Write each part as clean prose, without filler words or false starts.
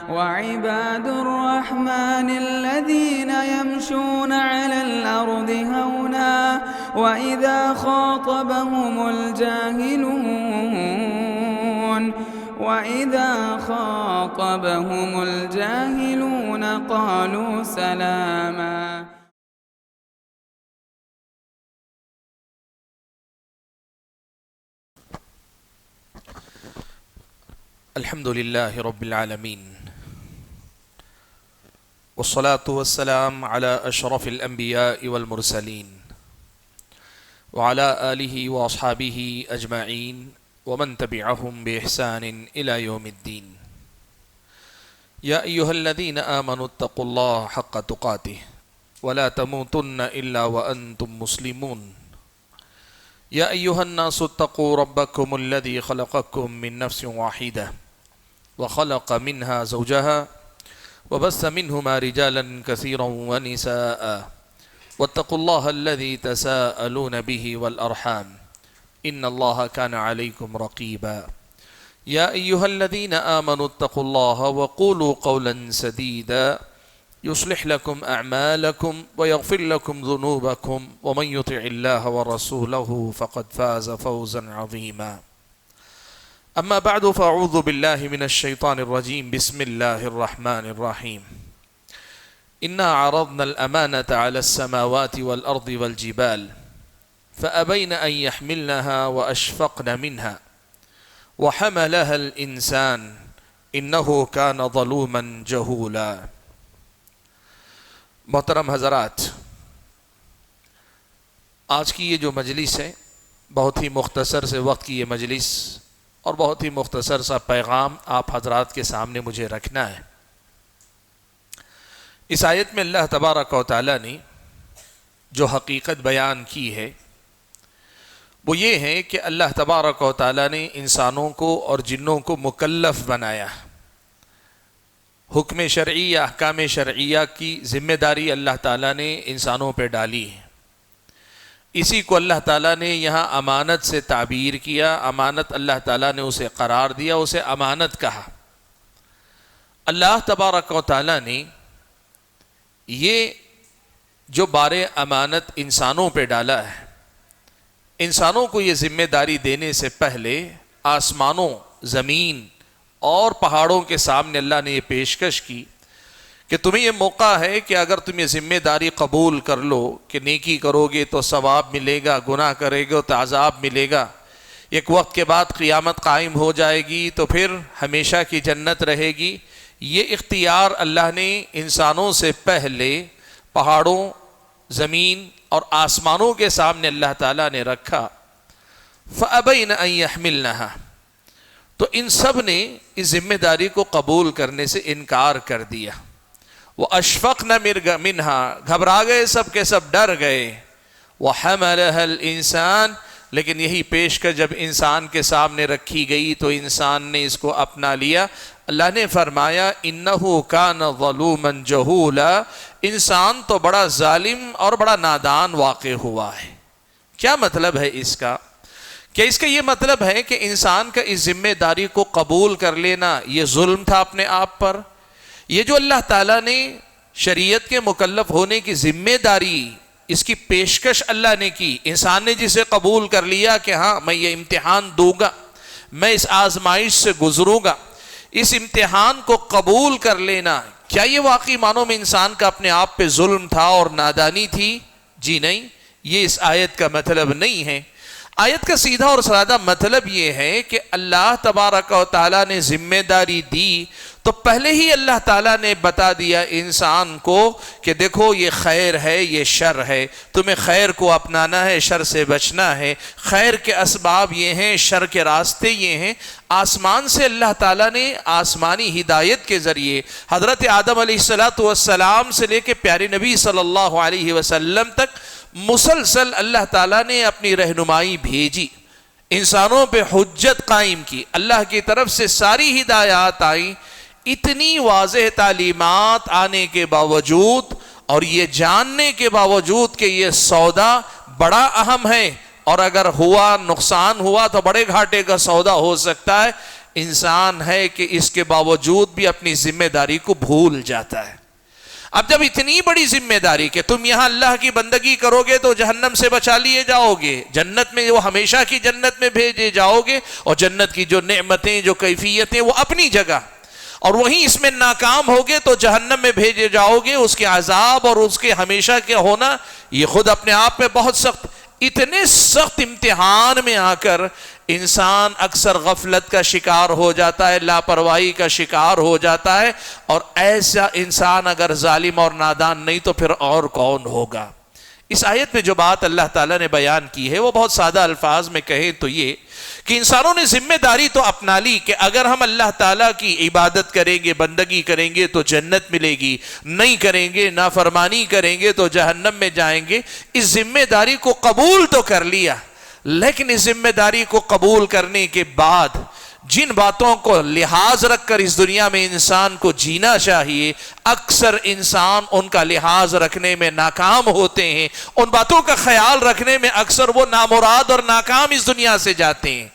وعباد الرحمن الذين يمشون على الأرض هونا وإذا خاطبهم الجاهلون قالوا سلاما. الحمد لله رب العالمين والصلاة والسلام على أشرف الأنبياء والمرسلين وعلى آله وأصحابه أجمعين ومن تبعهم بإحسان إلى يوم الدين. يا أيها الذين آمنوا اتقوا الله حق تقاته ولا تموتن إلا وأنتم مسلمون. يا أيها الناس اتقوا ربكم الذي خلقكم من نفس واحدة وخلق منها زوجها وبث منهما رجالا كثيرا ونساء واتقوا الله الذي تساءلون به والأرحام إن الله كان عليكم رقيبا. يا أيها الذين آمنوا اتقوا الله وقولوا قولا سديدا يصلح لكم أعمالكم ويغفر لكم ذنوبكم ومن يطع الله ورسوله فقد فاز فوزا عظيما. أما بعد فأعوذ بالله من الشيطان الرجيم. بسم الله الرحمن الرحيم. إنا عرضنا الأمانة على السماوات والأرض والجبال فأبين أن يحملنها وأشفقن منها وحملها الإنسان إنه كان ظلوما جهولا. محترم حضرات، آج کی یہ جو مجلس ہے بہت ہی مختصر سے وقت کی یہ مجلس اور بہت ہی مختصر سا پیغام آپ حضرات کے سامنے مجھے رکھنا ہے. اس آیت میں اللہ تبارک و تعالی نے جو حقیقت بیان کی ہے وہ یہ ہے کہ اللہ تبارک و تعالی نے انسانوں کو اور جنوں کو مکلف بنایا. حکم شرعی یا احکام شرعیہ کی ذمہ داری اللہ تعالیٰ نے انسانوں پہ ڈالی ہے. اسی کو اللہ تعالیٰ نے یہاں امانت سے تعبیر کیا. امانت اللہ تعالیٰ نے اسے قرار دیا، اسے امانت کہا. اللہ تبارک و تعالیٰ نے یہ جو بار امانت انسانوں پہ ڈالا ہے، انسانوں کو یہ ذمہ داری دینے سے پہلے آسمانوں، زمین اور پہاڑوں کے سامنے اللہ نے یہ پیشکش کی کہ تمہیں یہ موقع ہے کہ اگر تم یہ ذمہ داری قبول کر لو کہ نیکی کرو گے تو ثواب ملے گا، گناہ کرے گے تو عذاب ملے گا، ایک وقت کے بعد قیامت قائم ہو جائے گی تو پھر ہمیشہ کی جنت رہے گی. یہ اختیار اللہ نے انسانوں سے پہلے پہاڑوں، زمین اور آسمانوں کے سامنے اللہ تعالیٰ نے رکھا. فَأَبَيْنَ أَن يَحْمِلْنَهَا، تو ان سب نے اس ذمہ داری کو قبول کرنے سے انکار کر دیا. وَأَشْفَقْنَ مِنْهَا، گھبرا گئے، سب کے سب ڈر گئے. وَحَمَلَهَا الْإِنسَانُ، لیکن یہی پیشکش جب انسان کے سامنے رکھی گئی تو انسان نے اس کو اپنا لیا. اللہ نے فرمایا اِنَّهُ كَانَ ظَلُومًا جَهُولًا، انسان تو بڑا ظالم اور بڑا نادان واقع ہوا ہے. کیا مطلب ہے اس کا؟ کہ اس کا یہ مطلب ہے کہ انسان کا اس ذمہ داری کو قبول کر لینا یہ ظلم تھا اپنے آپ پر. یہ جو اللہ تعالیٰ نے شریعت کے مکلف ہونے کی ذمہ داری، اس کی پیشکش اللہ نے کی، انسان نے جسے قبول کر لیا کہ ہاں میں یہ امتحان دوں گا، میں اس آزمائش سے گزروں گا، اس امتحان کو قبول کر لینا، کیا یہ واقعی معنوں میں انسان کا اپنے آپ پہ ظلم تھا اور نادانی تھی؟ جی نہیں، یہ اس آیت کا مطلب نہیں ہے. آیت کا سیدھا اور سادہ مطلب یہ ہے کہ اللہ تبارک و تعالیٰ نے ذمہ داری دی تو پہلے ہی اللہ تعالیٰ نے بتا دیا انسان کو کہ دیکھو یہ خیر ہے، یہ شر ہے، تمہیں خیر کو اپنانا ہے، شر سے بچنا ہے. خیر کے اسباب یہ ہیں، شر کے راستے یہ ہیں. آسمان سے اللہ تعالیٰ نے آسمانی ہدایت کے ذریعے حضرت آدم علیہ السلام سے لے کے پیارے نبی صلی اللہ علیہ وسلم تک مسلسل اللہ تعالیٰ نے اپنی رہنمائی بھیجی، انسانوں پہ حجت قائم کی. اللہ کی طرف سے ساری ہدایات آئیں. اتنی واضح تعلیمات آنے کے باوجود اور یہ جاننے کے باوجود کہ یہ سودا بڑا اہم ہے اور اگر ہوا نقصان ہوا تو بڑے گھاٹے کا سودا ہو سکتا ہے، انسان ہے کہ اس کے باوجود بھی اپنی ذمہ داری کو بھول جاتا ہے۔ اب جب اتنی بڑی ذمہ داری کہ تم یہاں اللہ کی بندگی کرو گے تو جہنم سے بچا لیے جاؤ گے، جنت میں وہ ہمیشہ کی جنت میں بھیجے جاؤ گے، اور جنت کی جو نعمتیں جو کیفیتیں وہ اپنی جگہ، اور وہیں اس میں ناکام ہوگے تو جہنم میں بھیجے جاؤ گے۔ اس کے عذاب اور اس کے ہمیشہ کے ہونا یہ خود اپنے آپ میں بہت سخت، اتنے سخت امتحان میں آ کر انسان اکثر غفلت کا شکار ہو جاتا ہے، لاپرواہی کا شکار ہو جاتا ہے، اور ایسا انسان اگر ظالم اور نادان نہیں تو پھر اور کون ہوگا؟ اس آیت میں جو بات اللہ تعالیٰ نے بیان کی ہے وہ بہت سادہ الفاظ میں کہیں تو یہ کہ انسانوں نے ذمہ داری تو اپنا لی کہ اگر ہم اللہ تعالیٰ کی عبادت کریں گے، بندگی کریں گے تو جنت ملے گی، نہیں کریں گے، نافرمانی کریں گے تو جہنم میں جائیں گے۔ اس ذمہ داری کو قبول تو کر لیا، لیکن اس ذمہ داری کو قبول کرنے کے بعد جن باتوں کو لحاظ رکھ کر اس دنیا میں انسان کو جینا چاہیے، اکثر انسان ان کا لحاظ رکھنے میں ناکام ہوتے ہیں، ان باتوں کا خیال رکھنے میں اکثر وہ نامراد اور ناکام اس دنیا سے جاتے ہیں۔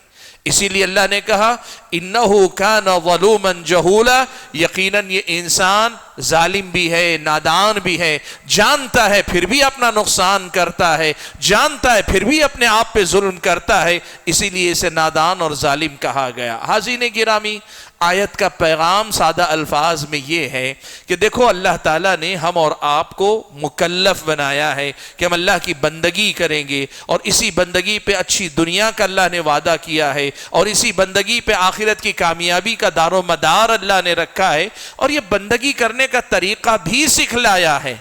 اسی لیے اللہ نے کہا انہو کان ظلوما جہولا، یقیناً یہ انسان ظالم بھی ہے، نادان بھی ہے، جانتا ہے پھر بھی اپنا نقصان کرتا ہے، جانتا ہے پھر بھی اپنے آپ پہ ظلم کرتا ہے، اسی لیے اسے نادان اور ظالم کہا گیا۔ حاضرین گرامی، آیت کا پیغام سادہ الفاظ میں یہ ہے کہ دیکھو اللہ تعالیٰ نے ہم اور آپ کو مکلف بنایا ہے کہ ہم اللہ کی بندگی کریں گے، اور اسی بندگی پہ اچھی دنیا کا اللہ نے وعدہ کیا ہے، اور اسی بندگی پہ آخرت کی کامیابی کا دار و مدار اللہ نے رکھا ہے، اور یہ بندگی کرنے کا طریقہ بھی سکھلایا ہے۔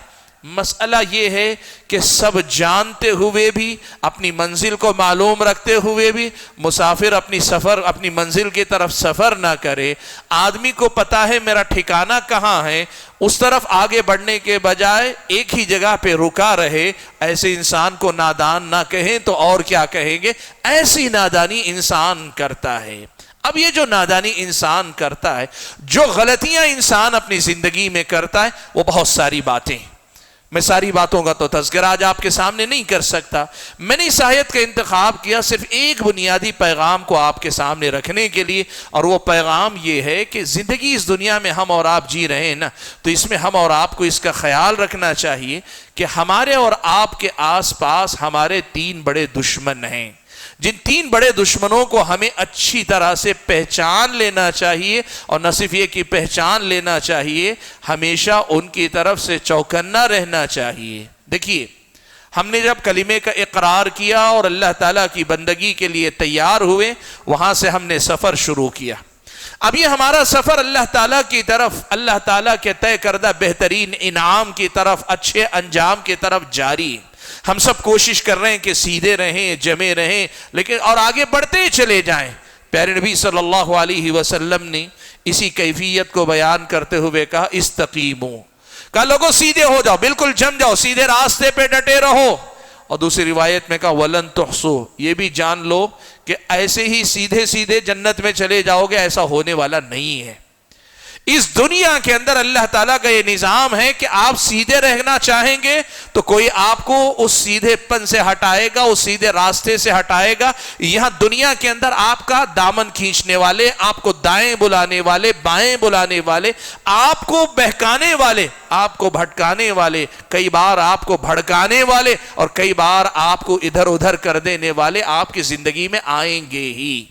مسئلہ یہ ہے کہ سب جانتے ہوئے بھی، اپنی منزل کو معلوم رکھتے ہوئے بھی مسافر اپنی منزل کی طرف سفر نہ کرے۔ آدمی کو پتا ہے میرا ٹھکانہ کہاں ہے، اس طرف آگے بڑھنے کے بجائے ایک ہی جگہ پہ رکا رہے، ایسے انسان کو نادان نہ کہیں تو اور کیا کہیں گے؟ ایسی نادانی انسان کرتا ہے۔ اب یہ جو نادانی انسان کرتا ہے، جو غلطیاں انسان اپنی زندگی میں کرتا ہے، وہ بہت ساری باتیں، میں ساری باتوں کا تو تذکرہ آج آپ کے سامنے نہیں کر سکتا۔ میں نے اس آیت کا انتخاب کیا صرف ایک بنیادی پیغام کو آپ کے سامنے رکھنے کے لیے، اور وہ پیغام یہ ہے کہ زندگی اس دنیا میں ہم اور آپ جی رہے ہیں نا، تو اس میں ہم اور آپ کو اس کا خیال رکھنا چاہیے کہ ہمارے اور آپ کے آس پاس ہمارے 3 بڑے دشمن ہیں، جن 3 بڑے دشمنوں کو ہمیں اچھی طرح سے پہچان لینا چاہیے، اور نہ صرف یہ کہ پہچان لینا چاہیے، ہمیشہ ان کی طرف سے چوکنا رہنا چاہیے۔ دیکھیے، ہم نے جب کلمے کا اقرار کیا اور اللہ تعالیٰ کی بندگی کے لیے تیار ہوئے، وہاں سے ہم نے سفر شروع کیا۔ اب یہ ہمارا سفر اللہ تعالیٰ کی طرف، اللہ تعالیٰ کے طے کردہ بہترین انعام کی طرف، اچھے انجام کی طرف جاری ہے۔ ہم سب کوشش کر رہے ہیں کہ سیدھے رہیں، جمے رہیں، لیکن اور آگے بڑھتے چلے جائیں۔ پیارے نبی صلی اللہ علیہ وسلم نے اسی کیفیت کو بیان کرتے ہوئے کہا استقیموا، کہا لوگوں سیدھے ہو جاؤ، بالکل جم جاؤ، سیدھے راستے پہ ڈٹے رہو۔ اور دوسری روایت میں کہا ولن تحصوا، یہ بھی جان لو کہ ایسے ہی سیدھے سیدھے جنت میں چلے جاؤ گے، ایسا ہونے والا نہیں ہے۔ اس دنیا کے اندر اللہ تعالیٰ کا یہ نظام ہے کہ آپ سیدھے رہنا چاہیں گے تو کوئی آپ کو اس سیدھے پن سے ہٹائے گا، اس سیدھے راستے سے ہٹائے گا۔ یہاں دنیا کے اندر آپ کا دامن کھینچنے والے، آپ کو دائیں بلانے والے، بائیں بلانے والے، آپ کو بہکانے والے، آپ کو بھٹکانے والے، کئی بار آپ کو بھڑکانے والے، اور کئی بار آپ کو ادھر ادھر کر دینے والے آپ کی زندگی میں آئیں گے ہی۔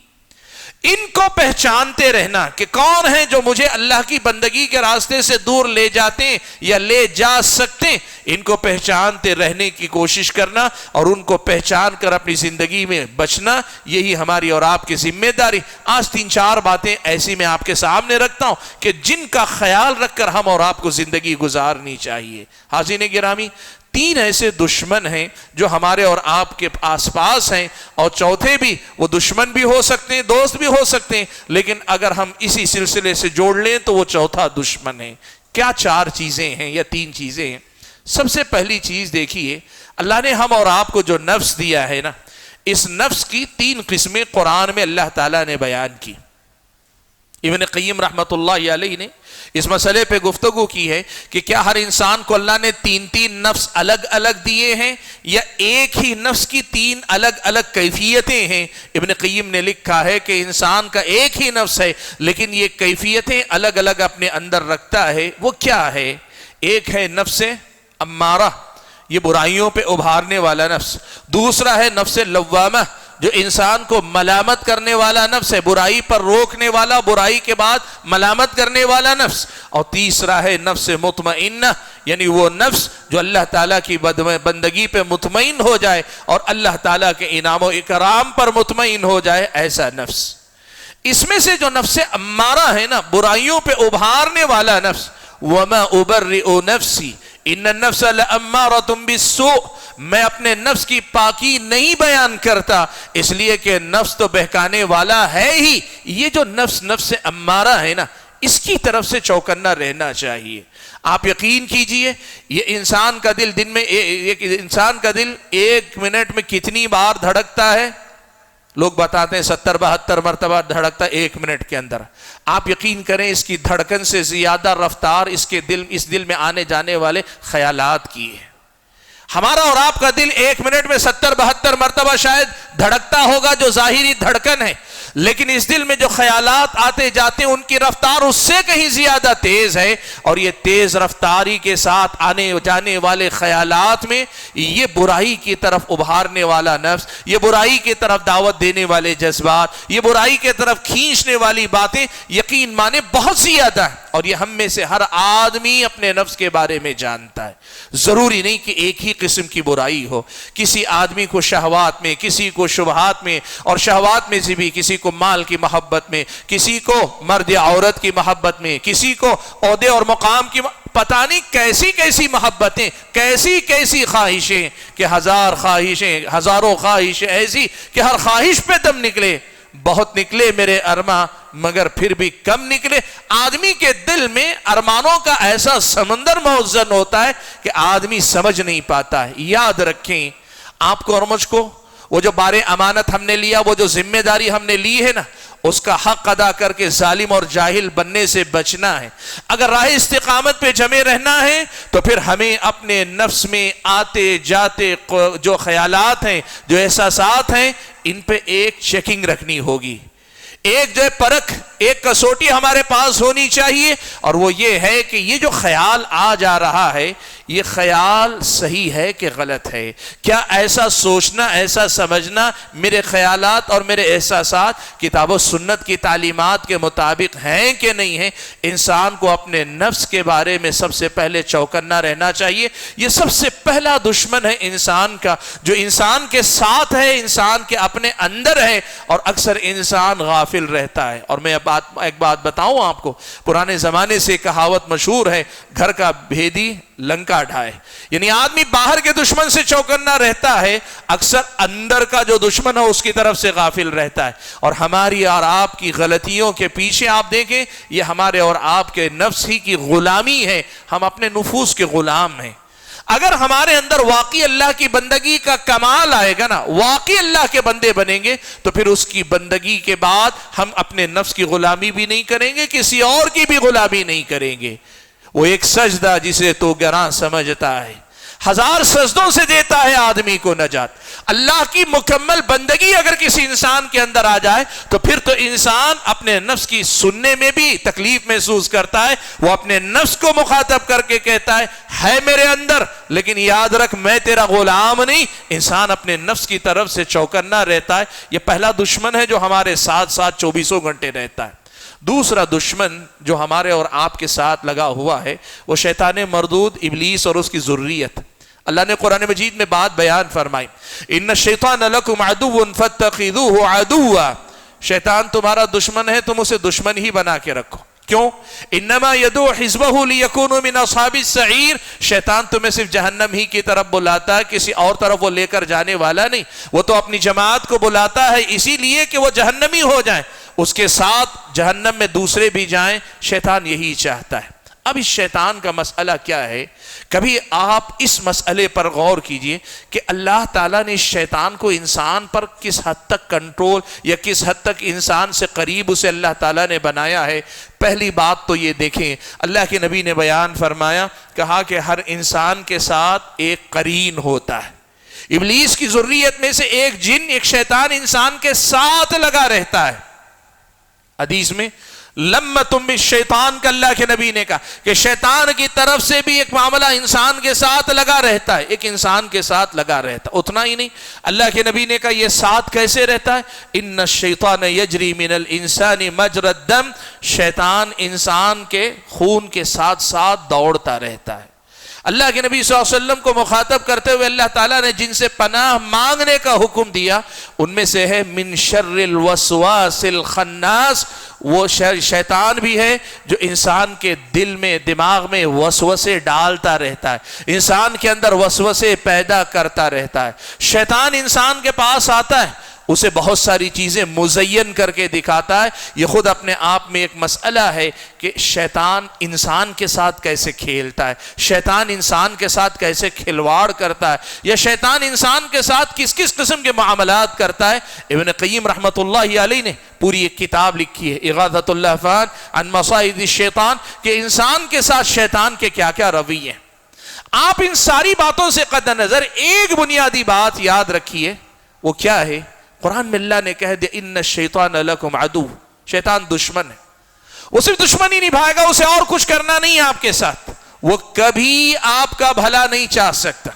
ان کو پہچانتے رہنا کہ کون ہیں جو مجھے اللہ کی بندگی کے راستے سے دور لے جاتے ہیں یا لے جا سکتے ہیں، ان کو پہچانتے رہنے کی کوشش کرنا، اور ان کو پہچان کر اپنی زندگی میں بچنا، یہی ہماری اور آپ کی ذمہ داری۔ آج 3-4 باتیں ایسی میں آپ کے سامنے رکھتا ہوں کہ جن کا خیال رکھ کر ہم اور آپ کو زندگی گزارنی چاہیے۔ حاضرین گرامی، 3 ایسے دشمن ہیں جو ہمارے اور آپ کے آس پاس ہیں، اور چوتھے بھی، وہ دشمن بھی ہو سکتے ہیں، دوست بھی ہو سکتے ہیں، لیکن اگر ہم اسی سلسلے سے جوڑ لیں تو وہ چوتھا دشمن ہے۔ کیا 4 چیزیں ہیں یا 3 چیزیں ہیں؟ سب سے پہلی چیز دیکھیے، اللہ نے ہم اور آپ کو جو نفس دیا ہے نا، اس نفس کی 3 قسمیں قرآن میں اللہ تعالیٰ نے بیان کی۔ ابن قیم رحمۃ اللہ علیہ نے اس مسئلے پہ گفتگو کی ہے کہ کیا ہر انسان کو اللہ نے تین تین نفس الگ الگ دیے ہیں یا ایک ہی نفس کی تین الگ الگ کیفیتیں ہیں؟ ابن قیم نے لکھا ہے کہ انسان کا ایک ہی نفس ہے لیکن یہ کیفیتیں الگ الگ اپنے اندر رکھتا ہے۔ وہ کیا ہے؟ ایک ہے نفس امارہ، یہ برائیوں پہ ابھارنے والا نفس۔ دوسرا ہے نفس لوامہ، جو انسان کو ملامت کرنے والا نفس ہے، برائی پر روکنے والا، برائی کے بعد ملامت کرنے والا نفس۔ اور تیسرا ہے نفس مطمئنہ، یعنی وہ نفس جو اللہ تعالیٰ کی بندگی پہ مطمئن ہو جائے اور اللہ تعالیٰ کے انعام و اکرام پر مطمئن ہو جائے، ایسا نفس۔ اس میں سے جو نفس امارہ ہے نا، برائیوں پہ ابھارنے والا نفس، وَمَا أُبَرِّئُ نَفْسِي إِنَّ النَّفْسَ لَأَمَّارَةٌ بِالسُّوءِ، میں اپنے نفس کی پاکی نہیں بیان کرتا، اس لیے کہ نفس تو بہکانے والا ہے ہی۔ یہ جو نفس امارہ ہے نا، اس کی طرف سے چوکنا رہنا چاہیے۔ آپ یقین کیجئے، یہ انسان کا دل انسان کا دل ایک منٹ میں کتنی بار دھڑکتا ہے؟ لوگ بتاتے ہیں 70-72 مرتبہ دھڑکتا ہے ایک منٹ کے اندر۔ آپ یقین کریں اس کی دھڑکن سے زیادہ رفتار اس دل میں آنے جانے والے خیالات کی ہے۔ ہمارا اور آپ کا دل ایک منٹ میں 70-72 مرتبہ شاید دھڑکتا ہوگا، جو ظاہری دھڑکن ہے، لیکن اس دل میں جو خیالات آتے جاتے ہیں ان کی رفتار اس سے کہیں زیادہ تیز ہے، اور یہ تیز رفتاری کے ساتھ آنے جانے والے خیالات میں یہ برائی کی طرف ابھارنے والا نفس، یہ برائی کی طرف دعوت دینے والے جذبات، یہ برائی کی طرف کھینچنے والی باتیں یقین مانے بہت زیادہ ہیں۔ اور یہ ہم میں سے ہر آدمی اپنے نفس کے بارے میں جانتا ہے۔ ضروری نہیں کہ ایک ہی قسم کی برائی ہو، کسی آدمی کو شہوات میں، کسی کو شبہات میں، اور شہوات میں سے بھی کسی کو مال کی محبت میں، کسی کو مرد یا عورت کی محبت میں، کسی کو عہدے اور مقام کی پتہ نہیں کیسی کیسی محبتیں، کیسی کیسی خواہشیں، کہ ہزاروں خواہشیں ایسی کہ ہر خواہش پہ دم نکلے۔ بہت نکلے میرے ارماں مگر پھر بھی کم نکلے۔ آدمی کے دل میں ارمانوں کا ایسا سمندر موزن ہوتا ہے کہ آدمی سمجھ نہیں پاتا ہے۔ یاد رکھیں، آپ کو اور مجھ کو وہ جو بارے امانت ہم نے لیا، وہ جو ذمہ داری ہم نے لی ہے نا، اس کا حق ادا کر کے ظالم اور جاہل بننے سے بچنا ہے۔ اگر راہ استقامت پہ جمے رہنا ہے تو پھر ہمیں اپنے نفس میں آتے جاتے جو خیالات ہیں، جو احساسات ہیں، ان پہ ایک چیکنگ رکھنی ہوگی، ایک جو پرکھ، ایک کسوٹی ہمارے پاس ہونی چاہیے، اور وہ یہ ہے کہ یہ جو خیال آ جا رہا ہے، یہ خیال صحیح ہے کہ غلط ہے؟ کیا ایسا سوچنا، ایسا سمجھنا میرے خیالات اور میرے احساسات کتاب و سنت کی تعلیمات کے مطابق ہیں کہ نہیں ہیں؟ انسان کو اپنے نفس کے بارے میں سب سے پہلے چوکنا رہنا چاہیے۔ یہ سب سے پہلا دشمن ہے انسان کا، جو انسان کے ساتھ ہے، انسان کے اپنے اندر ہے، اور اکثر انسان غافل رہتا ہے۔ اور میں ایک بات بتاؤں آپ کو، پرانے زمانے سے کہاوت مشہور ہے، گھر کا بھیدی لنکا ڈھائے، یعنی آدمی باہر کے دشمن سے چوکنا رہتا ہے، اکثر اندر کا جو دشمن ہے اس کی طرف سے غافل رہتا ہے۔ اور ہماری اور آپ کی غلطیوں کے پیچھے آپ دیکھیں، یہ ہمارے اور آپ کے نفس ہی کی غلامی ہے، ہم اپنے نفوس کے غلام ہیں۔ اگر ہمارے اندر واقعی اللہ کی بندگی کا کمال آئے گا نا، واقعی اللہ کے بندے بنیں گے، تو پھر اس کی بندگی کے بعد ہم اپنے نفس کی غلامی بھی نہیں کریں گے، کسی اور کی بھی غلامی نہیں کریں گے۔ وہ ایک سجدہ جسے تو گراں سمجھتا ہے، 1000 سجدوں سے دیتا ہے آدمی کو نجات۔ اللہ کی مکمل بندگی اگر کسی انسان کے اندر آ جائے تو پھر تو انسان اپنے نفس کی سننے میں بھی تکلیف محسوس کرتا ہے، وہ اپنے نفس کو مخاطب کر کے کہتا ہے میرے اندر، لیکن یاد رکھ میں تیرا غلام نہیں۔ انسان اپنے نفس کی طرف سے چوکنا رہتا ہے۔ یہ پہلا دشمن ہے جو ہمارے ساتھ 24 گھنٹے رہتا ہے۔ دوسرا دشمن جو ہمارے اور آپ کے ساتھ لگا ہوا ہے، وہ شیطان مردود، ابلیس اور اس کی ذریت۔ اللہ نے قرآن مجید میں بات بیان فرمائی، ان الشیطان لکم عدو فاتخذوہ عدوا، شیطان تمہارا دشمن ہے، تم اسے دشمن ہی بنا کے رکھو۔ کیوں؟ انما یدعو حزبہ لیکونوا من اصحاب السعیر، شیطان تمہیں صرف جہنم ہی کی طرف بلاتا ہے، کسی اور طرف وہ لے کر جانے والا نہیں۔ وہ تو اپنی جماعت کو بلاتا ہے اسی لیے کہ وہ جہنمی ہو جائیں، اس کے ساتھ جہنم میں دوسرے بھی جائیں، شیطان یہی چاہتا ہے۔ اب اس شیطان کا مسئلہ کیا ہے؟ کبھی آپ اس مسئلے پر غور کیجئے کہ اللہ تعالیٰ نے شیطان کو انسان پر کس حد تک کنٹرول یا کس حد تک انسان سے قریب اسے اللہ تعالیٰ نے بنایا ہے۔ پہلی بات تو یہ دیکھیں، اللہ کے نبی نے بیان فرمایا، کہا کہ ہر انسان کے ساتھ ایک قرین ہوتا ہے۔ ابلیس کی ذریت میں سے ایک جن، ایک شیطان انسان کے ساتھ لگا رہتا ہے۔ حدیث میں لما تم بھی شیطان کا اللہ کے نبی نے کہا کہ شیطان کی طرف سے بھی ایک معاملہ انسان کے ساتھ لگا رہتا ہے، ایک انسان کے ساتھ لگا رہتا ہے۔ اتنا ہی نہیں، اللہ کے نبی نے کہا یہ ساتھ کیسے رہتا ہے؟ ان الشیطان یجری من الانسان مجرى الدم، شیطان انسان کے خون کے ساتھ ساتھ دوڑتا رہتا ہے۔ اللہ کے نبی صلی اللہ علیہ وسلم کو مخاطب کرتے ہوئے اللہ تعالیٰ نے جن سے پناہ مانگنے کا حکم دیا ان میں سے ہے من شر الوسواس الخناس، وہ شیطان بھی ہے جو انسان کے دل میں، دماغ میں وسوسے ڈالتا رہتا ہے، انسان کے اندر وسوسے پیدا کرتا رہتا ہے۔ شیطان انسان کے پاس آتا ہے، اسے بہت ساری چیزیں مزین کر کے دکھاتا ہے۔ یہ خود اپنے آپ میں ایک مسئلہ ہے کہ شیطان انسان کے ساتھ کیسے کھیلتا ہے، شیطان انسان کے ساتھ کیسے کھلواڑ کرتا ہے، یا شیطان انسان کے ساتھ کس کس قسم کے معاملات کرتا ہے۔ ابن قیم رحمۃ اللہ علیہ نے پوری ایک کتاب لکھی ہے، اغاثۃ اللہفان عن مصائد الشیطان، کہ انسان کے ساتھ شیطان کے کیا کیا رویے ہیں۔ آپ ان ساری باتوں سے قطع نظر ایک بنیادی بات یاد رکھیے، وہ کیا ہے؟ قرآن میں اللہ نے کہہ دیا ان الشیطان لکم عدو، شیطان دشمن ہے۔ وہ صرف دشمن ہی نبھائے گا، اسے اور کچھ کرنا نہیں ہے آپ کے ساتھ، وہ کبھی آپ کا بھلا نہیں چاہ سکتا۔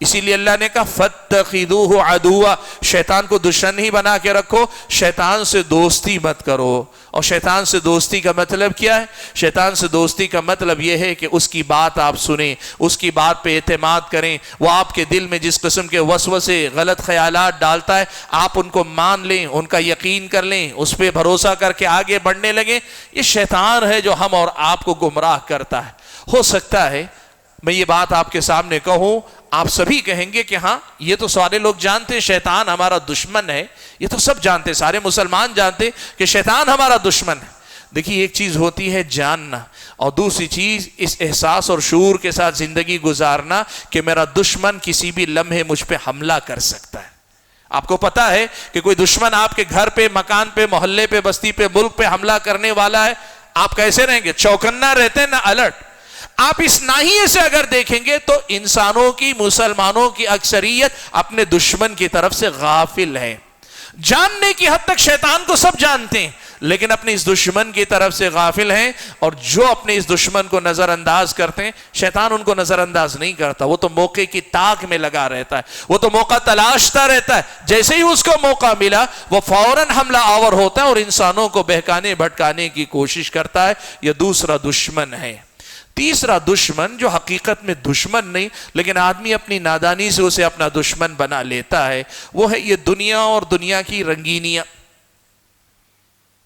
اسی لیے اللہ نے کہا فاتخذوہ عدوا، شیطان کو دشمن ہی بنا کے رکھو، شیطان سے دوستی مت کرو۔ اور شیطان سے دوستی کا مطلب کیا ہے؟ شیطان سے دوستی کا مطلب یہ ہے کہ اس کی بات آپ سنیں، اس کی بات پہ اعتماد کریں، وہ آپ کے دل میں جس قسم کے وسوسے، غلط خیالات ڈالتا ہے آپ ان کو مان لیں، ان کا یقین کر لیں، اس پہ بھروسہ کر کے آگے بڑھنے لگیں۔ یہ شیطان ہے جو ہم اور آپ کو گمراہ کرتا ہے۔ ہو سکتا ہے میں یہ بات آپ کے سامنے کہوں، آپ سبھی کہیں گے کہ ہاں یہ تو سارے لوگ جانتے ہیں شیطان ہمارا دشمن ہے، یہ تو سب جانتے، سارے مسلمان جانتے کہ شیطان ہمارا دشمن ہے۔ دیکھیے ایک چیز ہوتی ہے جاننا، اور دوسری چیز اس احساس اور شعور کے ساتھ زندگی گزارنا کہ میرا دشمن کسی بھی لمحے مجھ پہ حملہ کر سکتا ہے۔ آپ کو پتا ہے کہ کوئی دشمن آپ کے گھر پہ، مکان پہ، محلے پہ، بستی پہ، ملک پہ حملہ کرنے والا ہے، آپ کیسے رہیں گے؟ چوکنا رہتے ہیں نا، الرٹ۔ آپ اس ناحیے سے اگر دیکھیں گے تو انسانوں کی، مسلمانوں کی اکثریت اپنے دشمن کی طرف سے غافل ہے۔ جاننے کی حد تک شیطان کو سب جانتے ہیں، لیکن اپنے اس دشمن کی طرف سے غافل ہیں، اور جو اپنے اس دشمن کو نظر انداز کرتے ہیں شیطان ان کو نظر انداز نہیں کرتا، وہ تو موقع کی تاک میں لگا رہتا ہے، وہ تو موقع تلاشتا رہتا ہے، جیسے ہی اس کو موقع ملا وہ فوراً حملہ آور ہوتا ہے اور انسانوں کو بہکانے بھٹکانے کی کوشش کرتا ہے۔ یہ دوسرا دشمن ہے۔ تیسرا دشمن جو حقیقت میں دشمن نہیں لیکن آدمی اپنی نادانی سے اسے اپنا دشمن بنا لیتا ہے، وہ ہے یہ دنیا اور دنیا کی رنگینیاں۔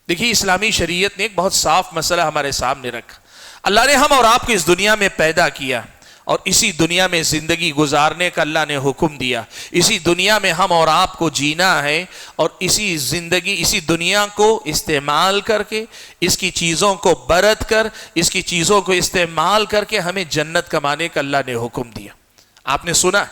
دیکھیے اسلامی شریعت نے ایک بہت صاف مسئلہ ہمارے سامنے رکھا۔ اللہ نے ہم اور آپ کو اس دنیا میں پیدا کیا اور اسی دنیا میں زندگی گزارنے کا اللہ نے حکم دیا۔ اسی دنیا میں ہم اور آپ کو جینا ہے، اور اسی زندگی، اسی دنیا کو استعمال کر کے، اس کی چیزوں کو برت کر، اس کی چیزوں کو استعمال کر کے ہمیں جنت کمانے کا اللہ نے حکم دیا۔ آپ نے سنا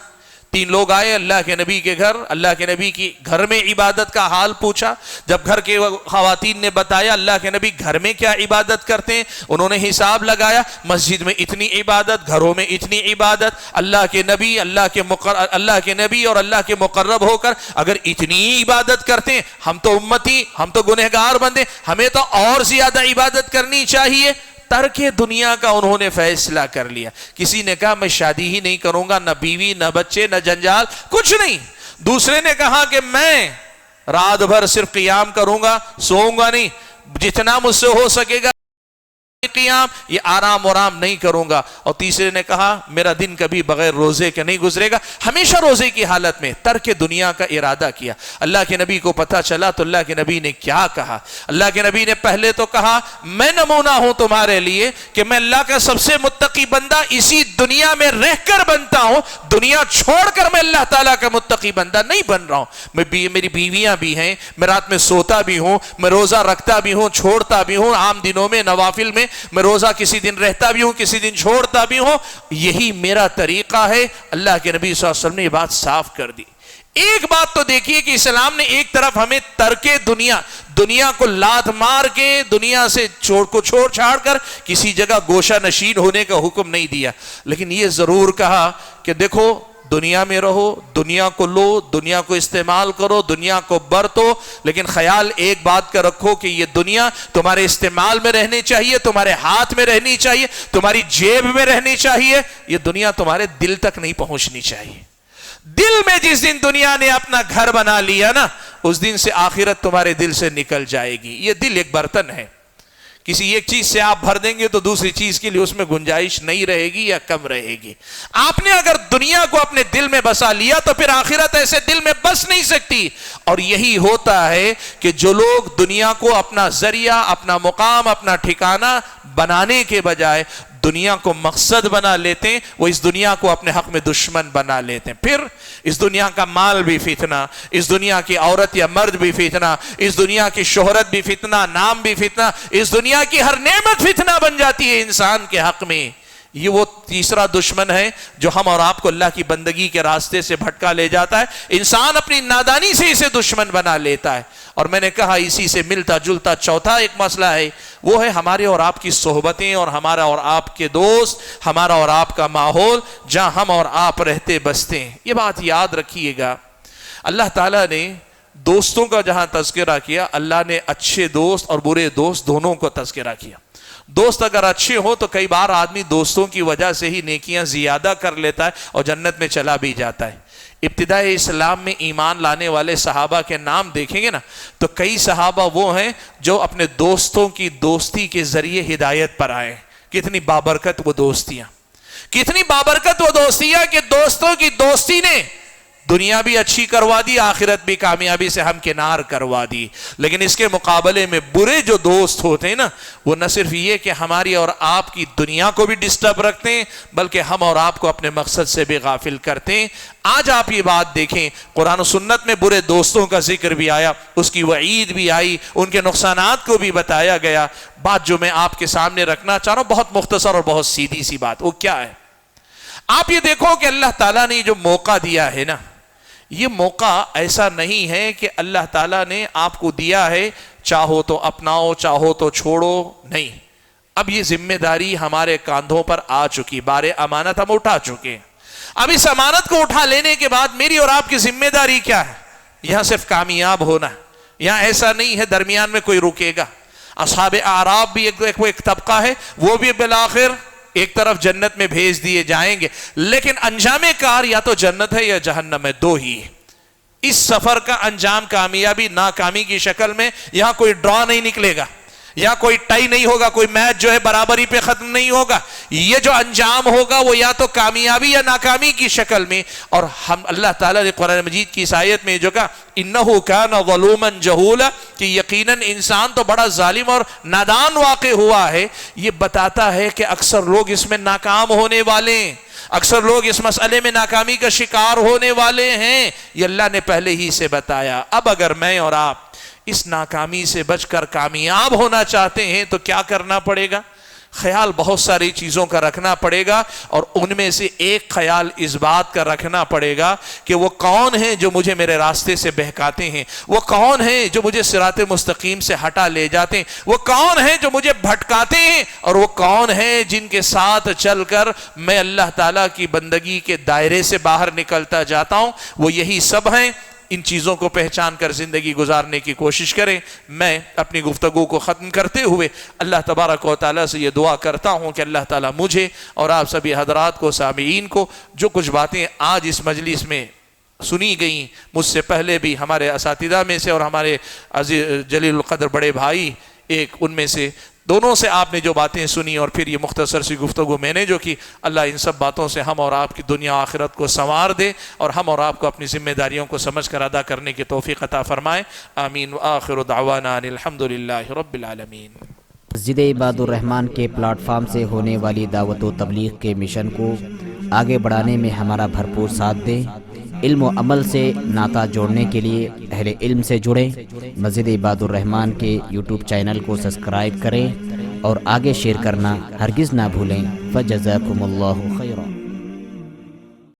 3 لوگ آئے اللہ کے نبی کے گھر، اللہ کے نبی کی گھر میں عبادت کا حال پوچھا۔ جب گھر کے خواتین نے بتایا اللہ کے نبی گھر میں کیا عبادت کرتے ہیں، انہوں نے حساب لگایا، مسجد میں اتنی عبادت، گھروں میں اتنی عبادت، اللہ کے نبی اور اللہ کے مقرب ہو کر اگر اتنی عبادت کرتے ہیں، ہم تو امتی، ہم تو گنہگار بندے، ہمیں تو اور زیادہ عبادت کرنی چاہیے۔ ترک دنیا کا انہوں نے فیصلہ کر لیا۔ کسی نے کہا میں شادی ہی نہیں کروں گا، نہ بیوی، نہ بچے، نہ جنجال، کچھ نہیں۔ دوسرے نے کہا کہ میں رات بھر صرف قیام کروں گا، سوؤں گا نہیں، جتنا مجھ سے ہو سکے گا قیام، یہ آرام ورام نہیں کروں گا۔ اور تیسرے نے کہا میرا دن کبھی بغیر روزے کے نہیں گزرے گا، ہمیشہ روزے کی حالت میں۔ ترک دنیا کا ارادہ کیا۔ اللہ کے نبی کو پتہ چلا تو اللہ کے نبی نے کیا کہا؟ اللہ کے نبی نے پہلے تو کہا میں نمونہ ہوں تمہارے لیے کہ میں اللہ کا سب سے متقی بندہ اسی دنیا میں رہ کر بنتا ہوں، دنیا چھوڑ کر میں اللہ تعالیٰ کا متقی بندہ نہیں بن رہا ہوں۔ میری بیویاں بھی ہیں، میں رات میں سوتا بھی ہوں، میں روزہ رکھتا بھی ہوں، چھوڑتا بھی ہوں، عام دنوں میں، نوافل میں میں روزہ کسی دن رہتا بھی ہوں کسی دن چھوڑتا بھی ہوں, یہی میرا طریقہ ہے. اللہ کے نبی صلی اللہ علیہ وسلم نے یہ بات صاف کر دی. ایک بات تو دیکھیے کہ اسلام نے ایک طرف ہمیں ترک دنیا کو لات مار کے دنیا سے چھوڑ چھاڑ کر کسی جگہ گوشہ نشین ہونے کا حکم نہیں دیا, لیکن یہ ضرور کہا کہ دیکھو دنیا میں رہو, دنیا کو لو, دنیا کو استعمال کرو, دنیا کو برتو, لیکن خیال ایک بات کا رکھو کہ یہ دنیا تمہارے استعمال میں رہنی چاہیے, تمہارے ہاتھ میں رہنی چاہیے, تمہاری جیب میں رہنی چاہیے. یہ دنیا تمہارے دل تک نہیں پہنچنی چاہیے. دل میں جس دن دنیا نے اپنا گھر بنا لیا نا, اس دن سے آخرت تمہارے دل سے نکل جائے گی. یہ دل ایک برتن ہے, کسی ایک چیز سے آپ بھر دیں گے تو دوسری چیز کے لیے اس میں گنجائش نہیں رہے گی یا کم رہے گی. آپ نے اگر دنیا کو اپنے دل میں بسا لیا تو پھر آخرت ایسے دل میں بس نہیں سکتی. اور یہی ہوتا ہے کہ جو لوگ دنیا کو اپنا ذریعہ, اپنا مقام, اپنا ٹھکانہ بنانے کے بجائے دنیا کو مقصد بنا لیتے ہیں, وہ اس دنیا کو اپنے حق میں دشمن بنا لیتے ہیں. پھر اس دنیا کا مال بھی فتنہ, اس دنیا کی عورت یا مرد بھی فتنہ, اس دنیا کی شہرت بھی فتنہ, نام بھی فتنہ, اس دنیا کی ہر نعمت فتنہ بن جاتی ہے انسان کے حق میں. یہ وہ تیسرا دشمن ہے جو ہم اور آپ کو اللہ کی بندگی کے راستے سے بھٹکا لے جاتا ہے. انسان اپنی نادانی سے اسے دشمن بنا لیتا ہے. اور میں نے کہا اسی سے ملتا جلتا چوتھا ایک مسئلہ ہے, وہ ہے ہمارے اور آپ کی صحبتیں اور ہمارا اور آپ کے دوست, ہمارا اور آپ کا ماحول جہاں ہم اور آپ رہتے بستے ہیں. یہ بات یاد رکھیے گا, اللہ تعالیٰ نے دوستوں کا جہاں تذکرہ کیا, اللہ نے اچھے دوست اور برے دوست دونوں کو تذکرہ کیا. دوست اگر اچھے ہو تو کئی بار آدمی دوستوں کی وجہ سے ہی نیکیاں زیادہ کر لیتا ہے اور جنت میں چلا بھی جاتا ہے. ابتدائی اسلام میں ایمان لانے والے صحابہ کے نام دیکھیں گے نا تو کئی صحابہ وہ ہیں جو اپنے دوستوں کی دوستی کے ذریعے ہدایت پر آئے. کتنی بابرکت وہ دوستیاں, کتنی بابرکت وہ دوستیاں کہ دوستوں کی دوستی نے دنیا بھی اچھی کروا دی, آخرت بھی کامیابی سے ہم کنار کروا دی. لیکن اس کے مقابلے میں برے جو دوست ہوتے ہیں نا, وہ نہ صرف یہ کہ ہماری اور آپ کی دنیا کو بھی ڈسٹرب رکھتے ہیں, بلکہ ہم اور آپ کو اپنے مقصد سے بھی غافل کرتے ہیں. آج آپ یہ بات دیکھیں, قرآن و سنت میں برے دوستوں کا ذکر بھی آیا, اس کی وعید بھی آئی, ان کے نقصانات کو بھی بتایا گیا. بات جو میں آپ کے سامنے رکھنا چاہ رہا ہوں بہت مختصر اور بہت سیدھی سی بات, وہ کیا ہے؟ آپ یہ دیکھو کہ اللہ تعالیٰ نے جو موقع دیا ہے نا, یہ موقع ایسا نہیں ہے کہ اللہ تعالیٰ نے آپ کو دیا ہے چاہو تو اپناؤ چاہو تو چھوڑو, نہیں. اب یہ ذمہ داری ہمارے کاندھوں پر آ چکی, بار امانت ہم اٹھا چکے ہیں. اب اس امانت کو اٹھا لینے کے بعد میری اور آپ کی ذمہ داری کیا ہے؟ یہاں صرف کامیاب ہونا, یہاں ایسا نہیں ہے درمیان میں کوئی رکے گا. اصحاب اعراف بھی ایک طبقہ ہے, وہ بھی بالآخر ایک طرف جنت میں بھیج دیے جائیں گے, لیکن انجام کار یا تو جنت ہے یا جہنم ہے, دو ہی. اس سفر کا انجام کامیابی ناکامی کی شکل میں, یہاں کوئی ڈرا نہیں نکلے گا, یہاں کوئی ٹائی نہیں ہوگا, کوئی میچ جو ہے برابری پہ ختم نہیں ہوگا. یہ جو انجام ہوگا وہ یا تو کامیابی یا ناکامی کی شکل میں. اور ہم اللہ تعالیٰ نے قرآن مجید کی اس آیت میں جو کہا انہو کان ظلوما جہولا, کہ یقیناً انسان تو بڑا ظالم اور نادان واقع ہوا ہے, یہ بتاتا ہے کہ اکثر لوگ اس میں ناکام ہونے والے ہیں, اکثر لوگ اس مسئلے میں ناکامی کا شکار ہونے والے ہیں. یہ اللہ نے پہلے ہی سے بتایا. اب اگر میں اور آپ اس ناکامی سے بچ کر کامیاب ہونا چاہتے ہیں تو کیا کرنا پڑے گا؟ خیال بہت ساری چیزوں کا رکھنا پڑے گا, اور ان میں سے ایک خیال اس بات کا رکھنا پڑے گا کہ وہ کون ہیں جو مجھے میرے راستے سے بہکاتے ہیں, وہ کون ہیں جو مجھے صراط مستقیم سے ہٹا لے جاتے ہیں, وہ کون ہیں جو مجھے بھٹکاتے ہیں, اور وہ کون ہیں جن کے ساتھ چل کر میں اللہ تعالیٰ کی بندگی کے دائرے سے باہر نکلتا جاتا ہوں. وہ یہی سب ہیں. ان چیزوں کو پہچان کر زندگی گزارنے کی کوشش کریں. میں اپنی گفتگو کو ختم کرتے ہوئے اللہ تبارک و تعالیٰ سے یہ دعا کرتا ہوں کہ اللہ تعالیٰ مجھے اور آپ سبھی حضرات کو, سامعین کو, جو کچھ باتیں آج اس مجلس میں سنی گئیں, مجھ سے پہلے بھی ہمارے اساتذہ میں سے اور ہمارے عزیز جلیل القدر بڑے بھائی ایک ان میں سے, دونوں سے آپ نے جو باتیں سنی اور پھر یہ مختصر سی گفتگو میں نے جو کی, اللہ ان سب باتوں سے ہم اور آپ کی دنیا آخرت کو سنوار دے اور ہم اور آپ کو اپنی ذمہ داریوں کو سمجھ کر ادا کرنے کی توفیق عطا فرمائے. آمین. وآخر دعوانا الحمدللہ رب العالمین. مسجد عباد الرحمن کے پلیٹ فارم سے ہونے والی دعوت و تبلیغ کے مشن کو آگے بڑھانے میں ہمارا بھرپور ساتھ دیں. علم و عمل سے ناطہ جوڑنے کے لیے اہل علم سے جڑیں. مسجد عباد الرحمن کے یوٹیوب چینل کو سبسکرائب کریں اور آگے شیئر کرنا ہرگز نہ بھولیں۔ فجزاکم اللہ خیر۔